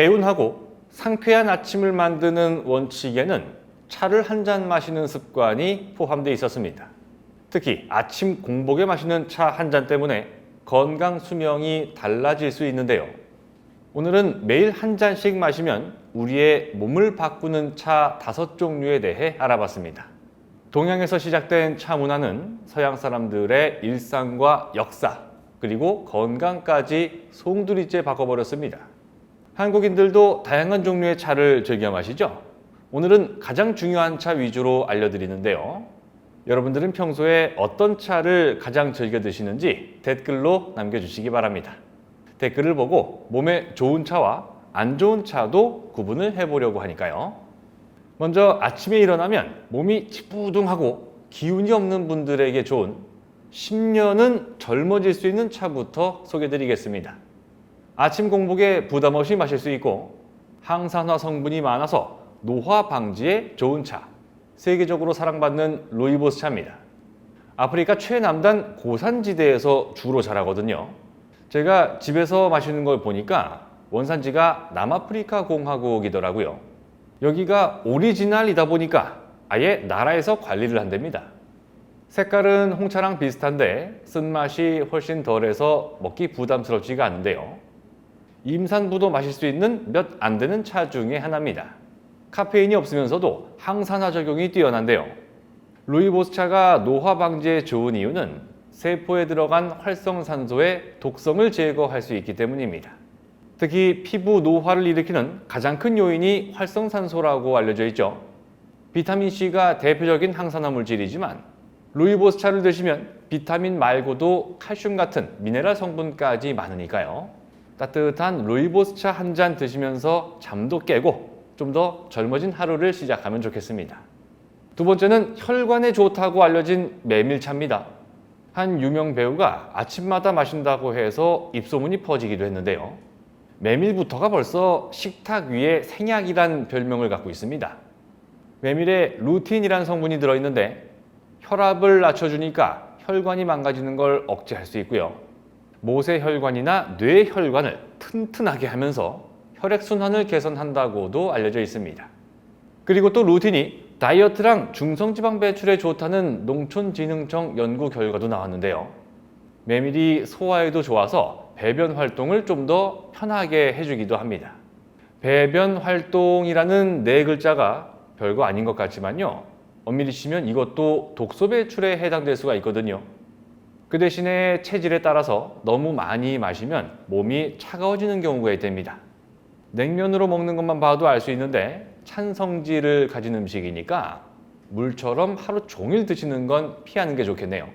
개운하고 상쾌한 아침을 만드는 원칙에는 차를 한 잔 마시는 습관이 포함되어 있었습니다. 특히 아침 공복에 마시는 차 한 잔 때문에 건강 수명이 달라질 수 있는데요. 오늘은 매일 한 잔씩 마시면 우리의 몸을 바꾸는 차 5종류에 대해 알아봤습니다. 동양에서 시작된 차 문화는 서양 사람들의 일상과 역사, 그리고 건강까지 송두리째 바꿔버렸습니다. 한국인들도 다양한 종류의 차를 즐겨 마시죠? 오늘은 가장 중요한 차 위주로 알려드리는데요. 여러분들은 평소에 어떤 차를 가장 즐겨 드시는지 댓글로 남겨주시기 바랍니다. 댓글을 보고 몸에 좋은 차와 안 좋은 차도 구분을 해보려고 하니까요. 먼저 아침에 일어나면 몸이 찌뿌둥하고 기운이 없는 분들에게 좋은 10년은 젊어질 수 있는 차부터 소개해드리겠습니다. 아침 공복에 부담 없이 마실 수 있고 항산화 성분이 많아서 노화 방지에 좋은 차, 세계적으로 사랑받는 루이보스 차입니다. 아프리카 최남단 고산지대에서 주로 자라거든요. 제가 집에서 마시는 걸 보니까 원산지가 남아프리카 공화국이더라고요. 여기가 오리지널이다 보니까 아예 나라에서 관리를 한답니다. 색깔은 홍차랑 비슷한데 쓴맛이 훨씬 덜해서 먹기 부담스럽지가 않은데요. 임산부도 마실 수 있는 몇 안 되는 차 중에 하나입니다. 카페인이 없으면서도 항산화 적용이 뛰어난데요. 루이보스 차가 노화 방지에 좋은 이유는 세포에 들어간 활성산소의 독성을 제거할 수 있기 때문입니다. 특히 피부 노화를 일으키는 가장 큰 요인이 활성산소라고 알려져 있죠. 비타민C가 대표적인 항산화 물질이지만 루이보스 차를 드시면 비타민 말고도 칼슘 같은 미네랄 성분까지 많으니까요. 따뜻한 루이보스 차 한 잔 드시면서 잠도 깨고 좀 더 젊어진 하루를 시작하면 좋겠습니다. 두 번째는 혈관에 좋다고 알려진 메밀차입니다. 한 유명 배우가 아침마다 마신다고 해서 입소문이 퍼지기도 했는데요. 메밀부터가 벌써 식탁 위에 생약이란 별명을 갖고 있습니다. 메밀에 루틴이란 성분이 들어있는데 혈압을 낮춰주니까 혈관이 망가지는 걸 억제할 수 있고요. 모세혈관이나 뇌혈관을 튼튼하게 하면서 혈액순환을 개선한다고도 알려져 있습니다. 그리고 또 루틴이 다이어트랑 중성지방 배출에 좋다는 농촌진흥청 연구 결과도 나왔는데요. 메밀이 소화에도 좋아서 배변 활동을 좀 더 편하게 해주기도 합니다. 배변 활동이라는 네 글자가 별거 아닌 것 같지만요. 엄밀히 치면 이것도 독소 배출에 해당될 수가 있거든요. 그 대신에 체질에 따라서 너무 많이 마시면 몸이 차가워지는 경우가 있답니다. 냉면으로 먹는 것만 봐도 알 수 있는데 찬 성질을 가진 음식이니까 물처럼 하루 종일 드시는 건 피하는 게 좋겠네요.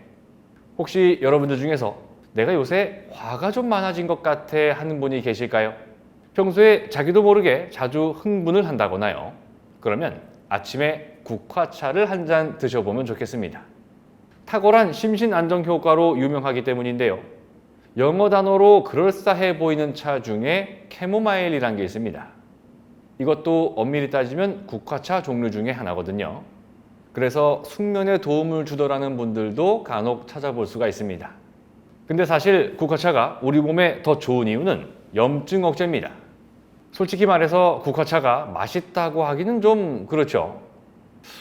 혹시 여러분들 중에서 내가 요새 화가 좀 많아진 것 같아 하는 분이 계실까요? 평소에 자기도 모르게 자주 흥분을 한다거나요. 그러면 아침에 국화차를 한 잔 드셔보면 좋겠습니다. 탁월한 심신 안정 효과로 유명하기 때문인데요. 영어 단어로 그럴싸해 보이는 차 중에 캐모마일이라는 게 있습니다. 이것도 엄밀히 따지면 국화차 종류 중에 하나거든요. 그래서 숙면에 도움을 주더라는 분들도 간혹 찾아볼 수가 있습니다. 근데 사실 국화차가 우리 몸에 더 좋은 이유는 염증 억제입니다. 솔직히 말해서 국화차가 맛있다고 하기는 좀 그렇죠.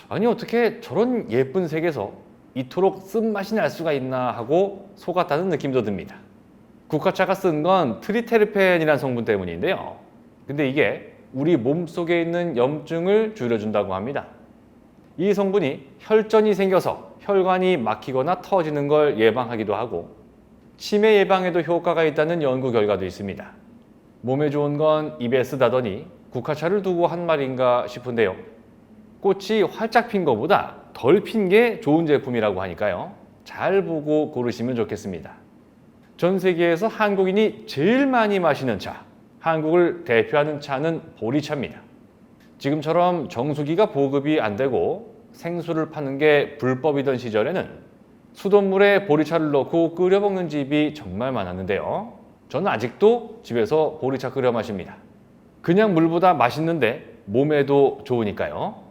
아니 어떻게 저런 예쁜 색에서 이토록 쓴맛이 날 수가 있나 하고 속았다는 느낌도 듭니다. 국화차가 쓴 건 트리테르펜이라는 성분 때문인데요. 근데 이게 우리 몸속에 있는 염증을 줄여준다고 합니다. 이 성분이 혈전이 생겨서 혈관이 막히거나 터지는 걸 예방하기도 하고 치매 예방에도 효과가 있다는 연구 결과도 있습니다. 몸에 좋은 건 입에 쓰다더니 국화차를 두고 한 말인가 싶은데요. 꽃이 활짝 핀 것보다 덜 핀 게 좋은 제품이라고 하니까요. 잘 보고 고르시면 좋겠습니다. 전 세계에서 한국인이 제일 많이 마시는 차, 한국을 대표하는 차는 보리차입니다. 지금처럼 정수기가 보급이 안 되고 생수를 파는 게 불법이던 시절에는 수돗물에 보리차를 넣고 끓여 먹는 집이 정말 많았는데요. 저는 아직도 집에서 보리차 끓여 마십니다. 그냥 물보다 맛있는데 몸에도 좋으니까요.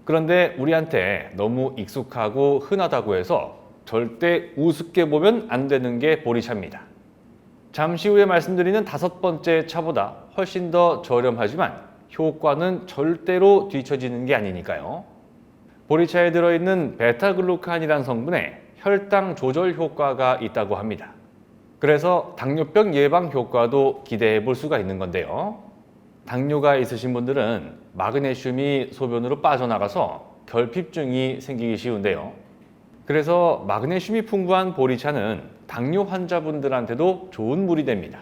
그런데 우리한테 너무 익숙하고 흔하다고 해서 절대 우습게 보면 안 되는 게 보리차입니다. 잠시 후에 말씀드리는 5번째 차보다 훨씬 더 저렴하지만 효과는 절대로 뒤처지는 게 아니니까요. 보리차에 들어있는 베타글루칸이란 성분에 혈당 조절 효과가 있다고 합니다. 그래서 당뇨병 예방 효과도 기대해 볼 수가 있는 건데요. 당뇨가 있으신 분들은 마그네슘이 소변으로 빠져나가서 결핍증이 생기기 쉬운데요. 그래서 마그네슘이 풍부한 보리차는 당뇨 환자분들한테도 좋은 물이 됩니다.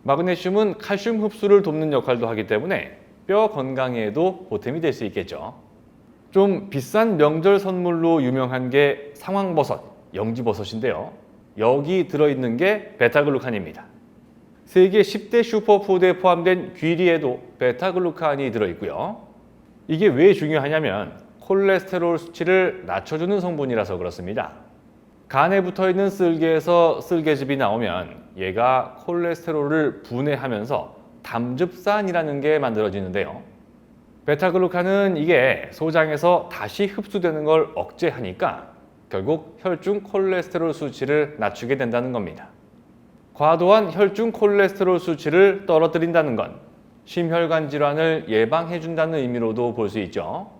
마그네슘은 칼슘 흡수를 돕는 역할도 하기 때문에 뼈 건강에도 보탬이 될 수 있겠죠. 좀 비싼 명절 선물로 유명한 게 상황버섯, 영지버섯인데요. 여기 들어있는 게 베타글루칸입니다. 세계 10대 슈퍼푸드에 포함된 귀리에도 베타글루칸이 들어있고요. 이게 왜 중요하냐면 콜레스테롤 수치를 낮춰주는 성분이라서 그렇습니다. 간에 붙어있는 쓸개에서 쓸개즙이 나오면 얘가 콜레스테롤을 분해하면서 담즙산이라는 게 만들어지는데요. 베타글루칸은 이게 소장에서 다시 흡수되는 걸 억제하니까 결국 혈중 콜레스테롤 수치를 낮추게 된다는 겁니다. 과도한 혈중 콜레스테롤 수치를 떨어뜨린다는 건 심혈관 질환을 예방해준다는 의미로도 볼 수 있죠.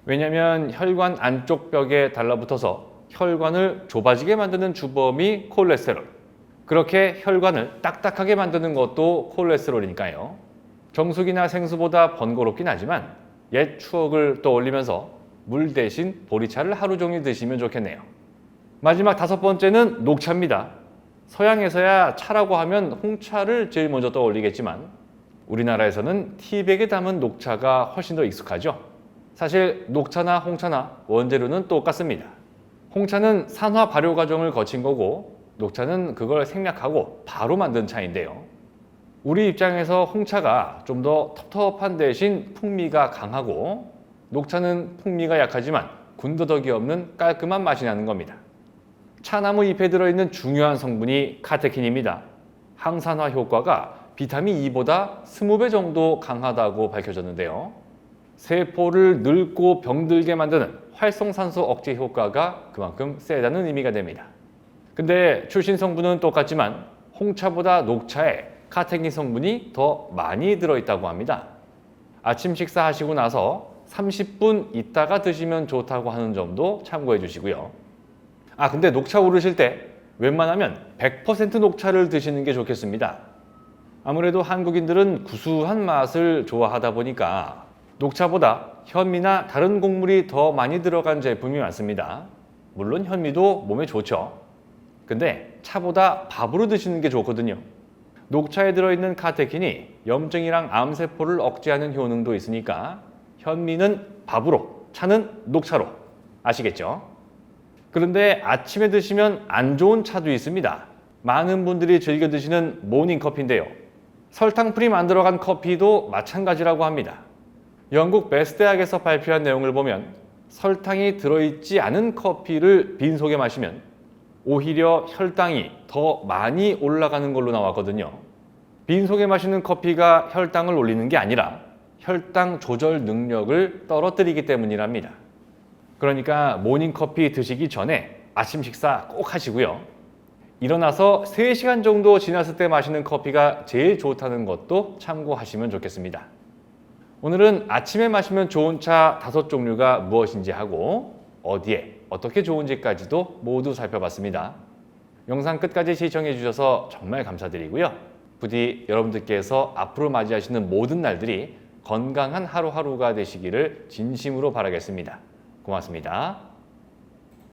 왜냐하면 혈관 안쪽 벽에 달라붙어서 혈관을 좁아지게 만드는 주범이 콜레스테롤. 그렇게 혈관을 딱딱하게 만드는 것도 콜레스테롤이니까요. 정수기나 생수보다 번거롭긴 하지만 옛 추억을 떠올리면서 물 대신 보리차를 하루 종일 드시면 좋겠네요. 마지막 5번째는 녹차입니다. 서양에서야 차라고 하면 홍차를 제일 먼저 떠올리겠지만 우리나라에서는 티백에 담은 녹차가 훨씬 더 익숙하죠. 사실 녹차나 홍차나 원재료는 똑같습니다. 홍차는 산화 발효 과정을 거친 거고 녹차는 그걸 생략하고 바로 만든 차인데요. 우리 입장에서 홍차가 좀 더 텁텁한 대신 풍미가 강하고 녹차는 풍미가 약하지만 군더더기 없는 깔끔한 맛이 나는 겁니다. 차나무 잎에 들어있는 중요한 성분이 카테킨입니다. 항산화 효과가 비타민 E보다 20배 정도 강하다고 밝혀졌는데요. 세포를 늙고 병들게 만드는 활성산소 억제 효과가 그만큼 세다는 의미가 됩니다. 근데 출신 성분은 똑같지만 홍차보다 녹차에 카테킨 성분이 더 많이 들어있다고 합니다. 아침 식사하시고 나서 30분 있다가 드시면 좋다고 하는 점도 참고해 주시고요. 근데 녹차 고르실 때 웬만하면 100% 녹차를 드시는 게 좋겠습니다. 아무래도 한국인들은 구수한 맛을 좋아하다 보니까 녹차보다 현미나 다른 곡물이 더 많이 들어간 제품이 많습니다. 물론 현미도 몸에 좋죠. 근데 차보다 밥으로 드시는 게 좋거든요. 녹차에 들어있는 카테킨이 염증이랑 암세포를 억제하는 효능도 있으니까 현미는 밥으로, 차는 녹차로. 아시겠죠? 그런데 아침에 드시면 안 좋은 차도 있습니다. 많은 분들이 즐겨 드시는 모닝커피인데요. 설탕 프리 안 들어간 커피도 마찬가지라고 합니다. 영국 베스대학에서 발표한 내용을 보면 설탕이 들어있지 않은 커피를 빈속에 마시면 오히려 혈당이 더 많이 올라가는 걸로 나왔거든요. 빈속에 마시는 커피가 혈당을 올리는 게 아니라 혈당 조절 능력을 떨어뜨리기 때문이랍니다. 그러니까 모닝커피 드시기 전에 아침 식사 꼭 하시고요. 일어나서 3시간 정도 지났을 때 마시는 커피가 제일 좋다는 것도 참고하시면 좋겠습니다. 오늘은 아침에 마시면 좋은 차 5종류가 무엇인지 하고 어디에 어떻게 좋은지까지도 모두 살펴봤습니다. 영상 끝까지 시청해 주셔서 정말 감사드리고요. 부디 여러분들께서 앞으로 맞이하시는 모든 날들이 건강한 하루하루가 되시기를 진심으로 바라겠습니다. 고맙습니다.